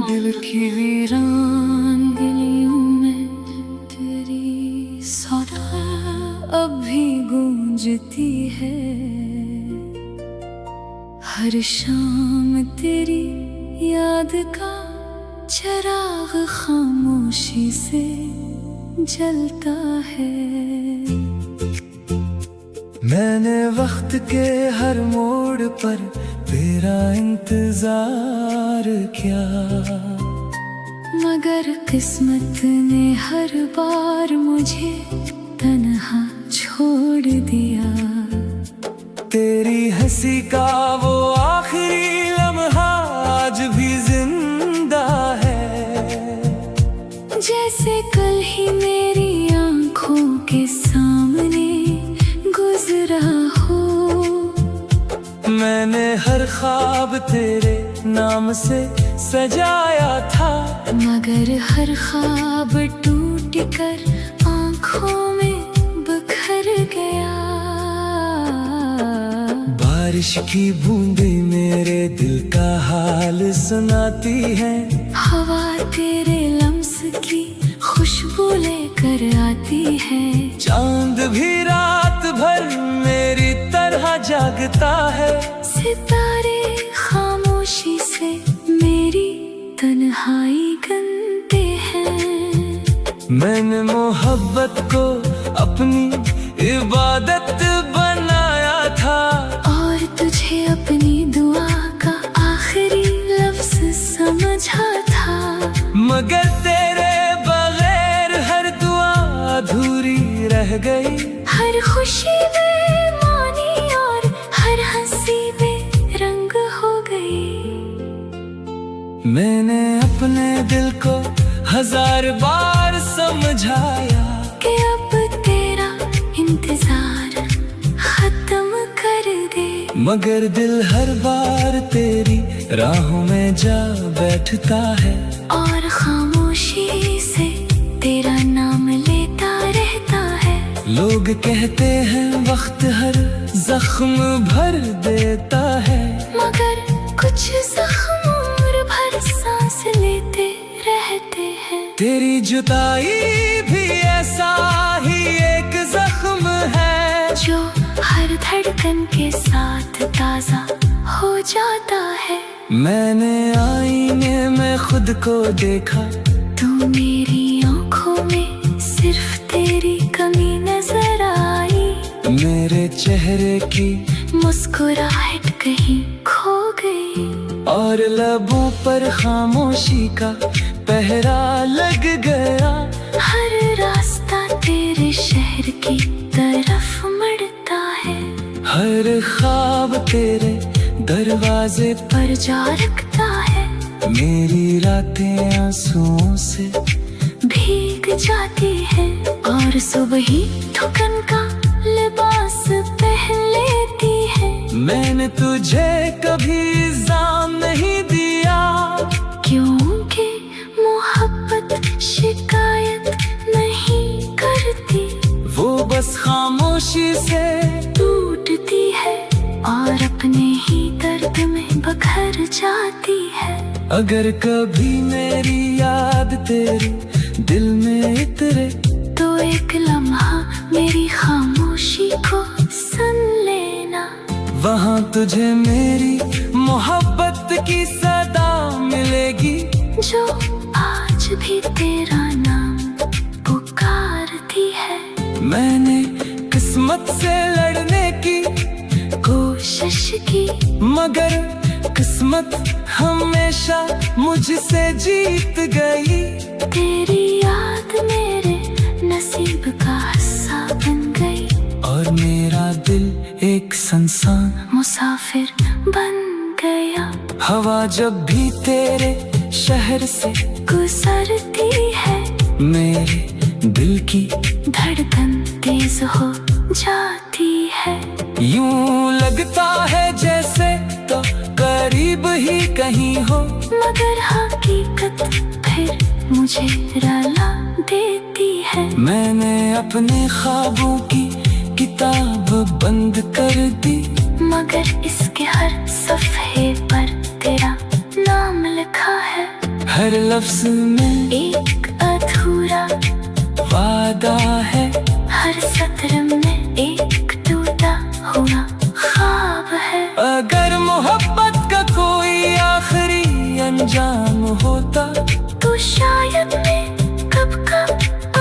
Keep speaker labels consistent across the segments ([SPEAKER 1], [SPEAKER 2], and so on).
[SPEAKER 1] दिल की वीरान गलियों में तेरी सौदा अब भी गूंजती है। हर शाम तेरी याद का चिराग खामोशी से जलता है।
[SPEAKER 2] मैंने वक्त के हर मोड़ पर तेरा इंतजार किया,
[SPEAKER 1] मगर किस्मत ने हर बार मुझे तन्हा छोड़ दिया।
[SPEAKER 2] तेरी हंसी का वो आखिरी लम्हा आज भी जिंदा है,
[SPEAKER 1] जैसे कल ही मेरी आंखों के सामने गुजरा हो।
[SPEAKER 2] मैंने हर ख्वाब तेरे नाम से सजाया था,
[SPEAKER 1] मगर हर ख्वाब टूट कर आंखों में बिखर गया।
[SPEAKER 2] बारिश की बूंदें मेरे दिल का हाल सुनाती हैं,
[SPEAKER 1] हवा तेरे लम्स की खुशबू लेकर आती है।
[SPEAKER 2] चांद भी रात भर मेरी तरह जागता है,
[SPEAKER 1] सितारे खामोशी से मेरी तन्हाई गनते हैं।
[SPEAKER 2] मैंने मोहब्बत को अपनी इबादत बनाया था,
[SPEAKER 1] और तुझे अपनी दुआ का आखिरी लफ्ज समझा था।
[SPEAKER 2] मगर तेरे बगैर हर दुआ अधूरी रह गई।
[SPEAKER 1] हर खुशी में मानी और हर हंसी में रंग हो गई।
[SPEAKER 2] मैंने अपने दिल को हजार बार समझाया
[SPEAKER 1] कि अब तेरा इंतजार खत्म कर दे,
[SPEAKER 2] मगर दिल हर बार तेरी राहों में जा बैठता है,
[SPEAKER 1] और खामोशी से तेरा नाम लेता रहता है।
[SPEAKER 2] लोग कहते हैं वक्त हर जख्म भर देता है,
[SPEAKER 1] मगर कुछ जख्म उम्र भर सांस लेते रहते हैं।
[SPEAKER 2] तेरी जुदाई भी ऐसा ही एक जख्म है,
[SPEAKER 1] जो हर धड़कन के साथ ताजा हो जाता है।
[SPEAKER 2] मैंने आईने में खुद को देखा,
[SPEAKER 1] तू मेरी आंखों में सिर्फ तेरी कमी नजर आई।
[SPEAKER 2] मेरे चेहरे की
[SPEAKER 1] मुस्कुराहट कहीं खो गई,
[SPEAKER 2] और लबों पर खामोशी का पहरा लग गया।
[SPEAKER 1] हर रास्ता तेरे शहर की तरफ मुड़ता है,
[SPEAKER 2] हर ख्वाब तेरे दरवाजे
[SPEAKER 1] पर जा रखता है।
[SPEAKER 2] मेरी रातें आंसुओं से
[SPEAKER 1] भीग जाती है, और सुबह ही थकन का लिबास पहन लेती है।
[SPEAKER 2] मैंने तुझे कभी इल्जाम नहीं दिया,
[SPEAKER 1] क्योंकि मोहब्बत शिकायत नहीं करती।
[SPEAKER 2] वो बस खामोशी से
[SPEAKER 1] टूटती है और अपने ही दर्द में बखर जाती है।
[SPEAKER 2] अगर कभी मेरी याद तेरे दिल में इतरे,
[SPEAKER 1] तो एक लम्हा मेरी खामोशी को सुन लेना।
[SPEAKER 2] वहाँ तुझे मेरी मोहब्बत की सदा मिलेगी,
[SPEAKER 1] जो आज भी तेरा नाम पुकारती है।
[SPEAKER 2] मैंने किस्मत से लड़ने की
[SPEAKER 1] कोशिश की,
[SPEAKER 2] मगर किस्मत हमेशा मुझसे जीत गई।
[SPEAKER 1] तेरी याद मेरे नसीब का हिस्सा बन गई,
[SPEAKER 2] और मेरा दिल एक सुनसान
[SPEAKER 1] मुसाफिर बन गया।
[SPEAKER 2] हवा जब भी तेरे शहर से
[SPEAKER 1] गुजरती है,
[SPEAKER 2] मेरे दिल की
[SPEAKER 1] धड़कन तेज हो जाती है।
[SPEAKER 2] यूं लगता है जैसे तो करीब ही कहीं हो,
[SPEAKER 1] मगर हकीकत फिर मुझे रुला देती है।
[SPEAKER 2] मैंने अपने ख्वाबों की किताब बंद कर दी,
[SPEAKER 1] मगर इसके हर सफ़े पर तेरा नाम लिखा है।
[SPEAKER 2] हर लफ्ज में
[SPEAKER 1] एक अधूरा
[SPEAKER 2] वादा है,
[SPEAKER 1] हर सत्र में एक टूटा हुआ ख्वाब है।
[SPEAKER 2] अगर मोहब्बत का कोई आखिरी अंजाम होता
[SPEAKER 1] तो शायद मैं कब का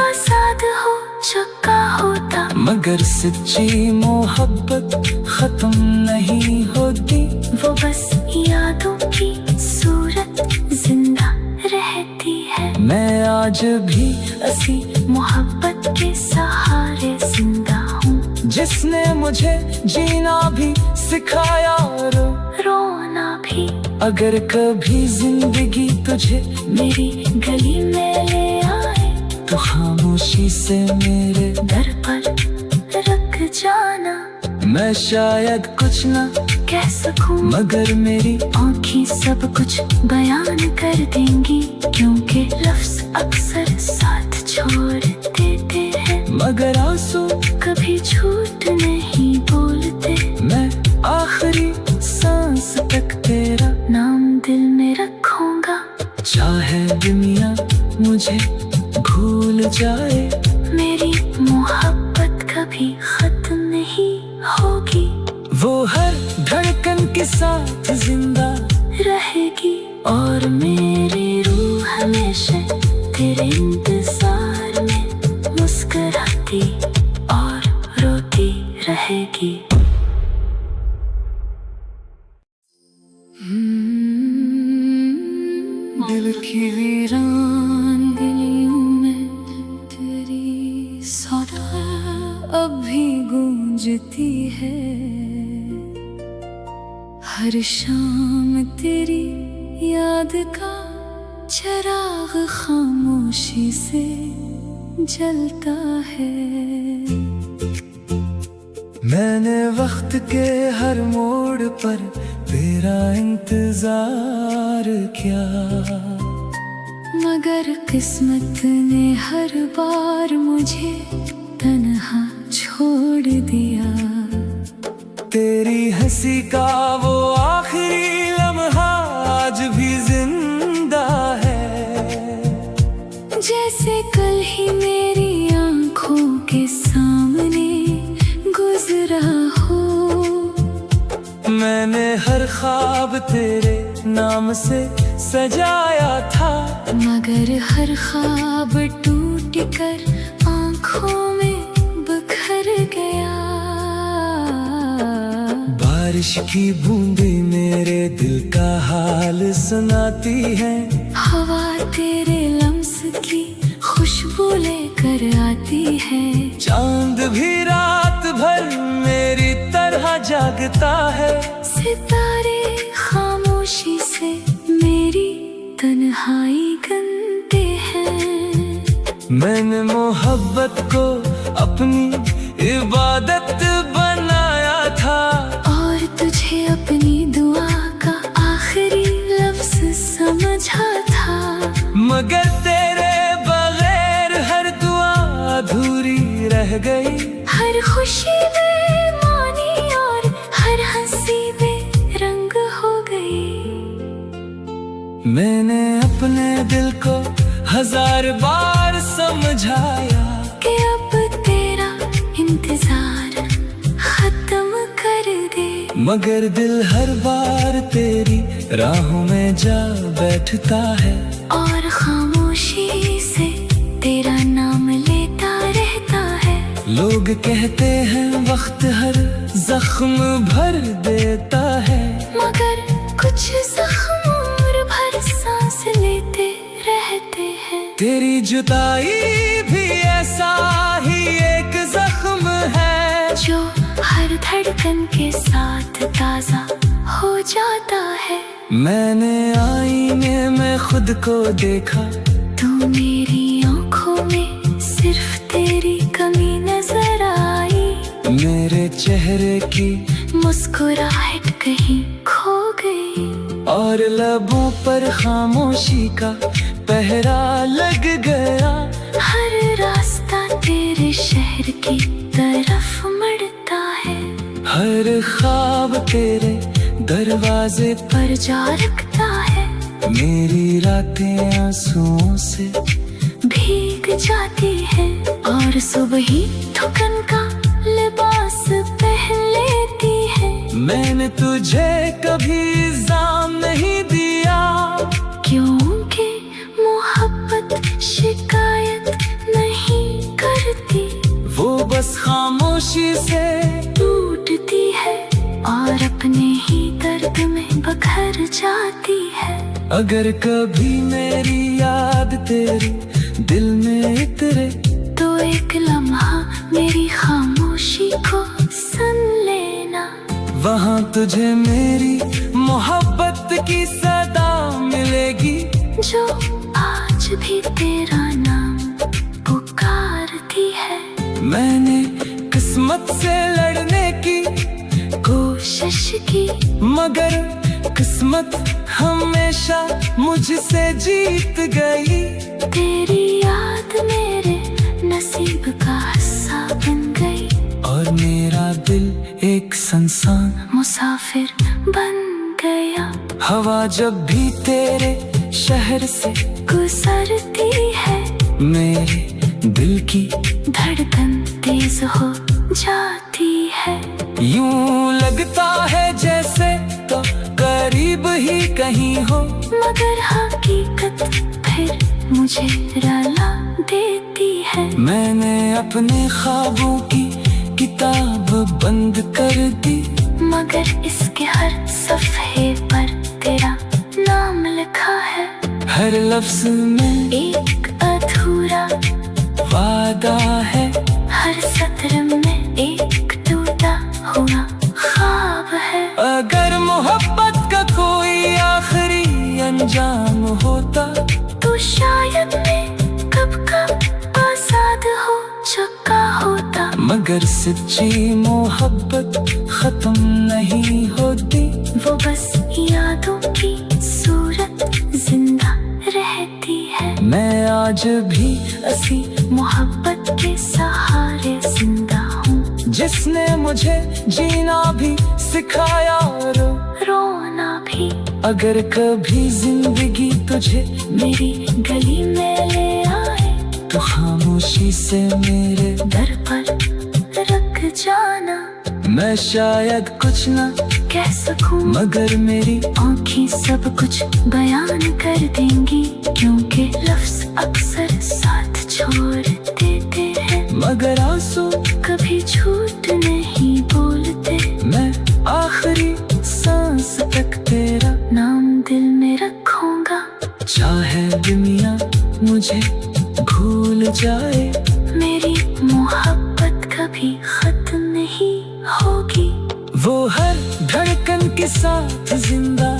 [SPEAKER 1] आजाद हो चुका होता।
[SPEAKER 2] मगर सच्ची मोहब्बत खत्म नहीं होती,
[SPEAKER 1] वो बस यादों की सूरत जिंदा रहती है।
[SPEAKER 2] मैं आज भी
[SPEAKER 1] ऐसी मोहब्बत के सहारे जिंदा हूँ,
[SPEAKER 2] जिसने मुझे जीना भी सिखाया और
[SPEAKER 1] रोना भी।
[SPEAKER 2] अगर कभी जिंदगी तुझे
[SPEAKER 1] मेरी गली में ले आए
[SPEAKER 2] तो खामोशी से मेरे
[SPEAKER 1] दर पर रख जाना।
[SPEAKER 2] मैं शायद कुछ ना
[SPEAKER 1] कह सकूं
[SPEAKER 2] मगर मेरी
[SPEAKER 1] आँखें सब कुछ बयान कर देंगी, क्योंकि लफ्ज अक्सर साथ छोड़ देते हैं
[SPEAKER 2] मगर आंसू
[SPEAKER 1] कभी झूठ नहीं बोलते।
[SPEAKER 2] मैं आखिरी सांस तक तेरा
[SPEAKER 1] नाम दिल में रखूंगा,
[SPEAKER 2] चाहे दुनिया मुझे भूल जाए।
[SPEAKER 1] मेरी मोहब्बत कभी खत्म नहीं होगी,
[SPEAKER 2] वो हर धड़कन के साथ जिंदा
[SPEAKER 1] रहेगी। और मेरी रूह हमेशा तेरे इंतजार में मुस्कुराती और रोती रहेगी। दिल की वीरान गलियों में तेरी सदा अब भी गूंजती है। हर शाम तेरी याद का चिराग खामोशी से जलता है।
[SPEAKER 2] मैंने वक्त के हर मोड़ पर तेरा इंतजार किया,
[SPEAKER 1] मगर किस्मत ने हर बार मुझे तन्हा छोड़ दिया।
[SPEAKER 2] तेरी हंसी का वो आखिरी लम्हा आज भी जिंदा है,
[SPEAKER 1] जैसे कल ही मेरी आंखों के सामने गुजरा हो।
[SPEAKER 2] मैंने हर ख्वाब तेरे नाम से सजाया था,
[SPEAKER 1] मगर हर ख्वाब टूट कर आंखों में बिखर गया।
[SPEAKER 2] बारिश की बूंदें मेरे दिल का हाल सुनाती है,
[SPEAKER 1] हवा तेरे लम्स की खुशबू लेकर आती है।
[SPEAKER 2] चांद भी रात भर मेरी तरह जागता है,
[SPEAKER 1] सितारे खामोशी से मेरी तन्हाई गनते हैं।
[SPEAKER 2] मैंने मोहब्बत को अपनी इबादत बनाया था,
[SPEAKER 1] और तुझे अपनी दुआ का आखिरी लफ्ज समझा था।
[SPEAKER 2] मगर तेरे बगैर हर दुआ अधूरी रह गई।
[SPEAKER 1] हर खुशी बेमानी और हर हंसी बेरंग हो गई।
[SPEAKER 2] मैंने अपने दिल को 1000 बार समझाया
[SPEAKER 1] कि अब तेरा इंतजार खत्म कर दे,
[SPEAKER 2] मगर दिल हर बार तेरी राहों में जा बैठता है।
[SPEAKER 1] और खामोशी से तेरा नाम लेता रहता है।
[SPEAKER 2] लोग कहते हैं वक्त हर जख्म भर देता है,
[SPEAKER 1] मगर कुछ जख्म उम्र भर सांस लेते रहते हैं।
[SPEAKER 2] तेरी जुदाई भी ऐसा ही एक जख्म है,
[SPEAKER 1] जो हर धड़कन के साथ ताजा हो जाता है।
[SPEAKER 2] मैंने आईने में खुद को देखा,
[SPEAKER 1] तू मेरी आंखों में सिर्फ तेरी कमी नजर आई।
[SPEAKER 2] मेरे चेहरे की
[SPEAKER 1] मुस्कुराहट कहीं खो गई,
[SPEAKER 2] और लबों पर खामोशी का पहरा लग गया।
[SPEAKER 1] हर रास्ता तेरे शहर की तरफ मुड़ता है।
[SPEAKER 2] हर ख्वाब तेरे दरवाजे
[SPEAKER 1] पर जा रखता है।
[SPEAKER 2] मेरी रातें आंसुओं से
[SPEAKER 1] भीग जाती है और सुबह ही थकन का लिबास पहन लेती है।
[SPEAKER 2] मैंने तुझे कभी इल्जाम नहीं दिया,
[SPEAKER 1] क्योंकि मोहब्बत शिकायत नहीं करती,
[SPEAKER 2] वो बस खामोशी से
[SPEAKER 1] टूटती है और अपने ही दर्द में बखर जाती है।
[SPEAKER 2] अगर कभी मेरी याद तेरी दिल में उतरे
[SPEAKER 1] तो एक लम्हा मेरी खामोशी को सुन लेना।
[SPEAKER 2] वहाँ तुझे मेरी मोहब्बत की सदा मिलेगी,
[SPEAKER 1] जो आज भी तेरा नाम पुकारती है।
[SPEAKER 2] मैंने किस्मत से लड़ने की
[SPEAKER 1] कोशिश की,
[SPEAKER 2] मगर किस्मत हमेशा मुझसे जीत गई।
[SPEAKER 1] तेरी याद मेरे नसीब का हिस्सा बन गई
[SPEAKER 2] और मेरा दिल एक सुनसान
[SPEAKER 1] मुसाफिर बन गया।
[SPEAKER 2] हवा जब भी तेरे शहर से
[SPEAKER 1] गुजरती है,
[SPEAKER 2] मेरे दिल की
[SPEAKER 1] धड़कन तेज हो जाती है।
[SPEAKER 2] यूं लगता है जैसे तो करीब ही कहीं हो,
[SPEAKER 1] मगर हकीकत फिर मुझे रुला देती है।
[SPEAKER 2] मैंने अपने ख्वाबों की किताब बंद कर दी,
[SPEAKER 1] मगर इसके हर सफ़े पर तेरा नाम लिखा है।
[SPEAKER 2] हर लफ्ज में
[SPEAKER 1] एक अधूरा
[SPEAKER 2] वादा है,
[SPEAKER 1] हर सत्र में एक टूटा हुआ ख्वाब है।
[SPEAKER 2] अगर मोहब्बत का कोई आखिरी अंजाम होता
[SPEAKER 1] तो शायद मैं कब आजाद हो चुका होता।
[SPEAKER 2] मगर सच्ची मोहब्बत खत्म नहीं होती,
[SPEAKER 1] वो बस यादों की सूरत जिंदा रहती है।
[SPEAKER 2] मैं आज भी
[SPEAKER 1] ऐसी मोहब्बत के सहारे जिंदा हूँ,
[SPEAKER 2] जिसने मुझे जीना भी सिखाया और
[SPEAKER 1] रोना भी।
[SPEAKER 2] अगर कभी जिंदगी तुझे
[SPEAKER 1] मेरी गली में ले आए
[SPEAKER 2] तो खामोशी से मेरे
[SPEAKER 1] दर पर रख जाना।
[SPEAKER 2] मैं शायद कुछ ना
[SPEAKER 1] कह सकूं,
[SPEAKER 2] मगर मेरी
[SPEAKER 1] आँखें सब कुछ बयान कर देंगी, क्योंकि लफ्ज अक्सर साथ छोड़ देते हैं,
[SPEAKER 2] मगर आंसू
[SPEAKER 1] कभी झूठ नहीं बोलते।
[SPEAKER 2] मैं आखिरी सांस तक तेरा
[SPEAKER 1] नाम दिल में रखूंगा,
[SPEAKER 2] चाहे दुनिया मुझे भूल जाए।
[SPEAKER 1] मेरी मोहब्बत कभी खत्म नहीं होगी,
[SPEAKER 2] वो हर धड़कन के साथ जिंदा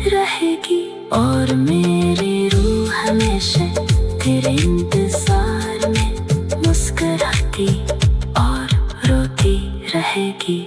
[SPEAKER 1] रहेगी। और मेरी रूह हमेशा तेरे इंतजार में मुस्कुराती और रोती रहेगी।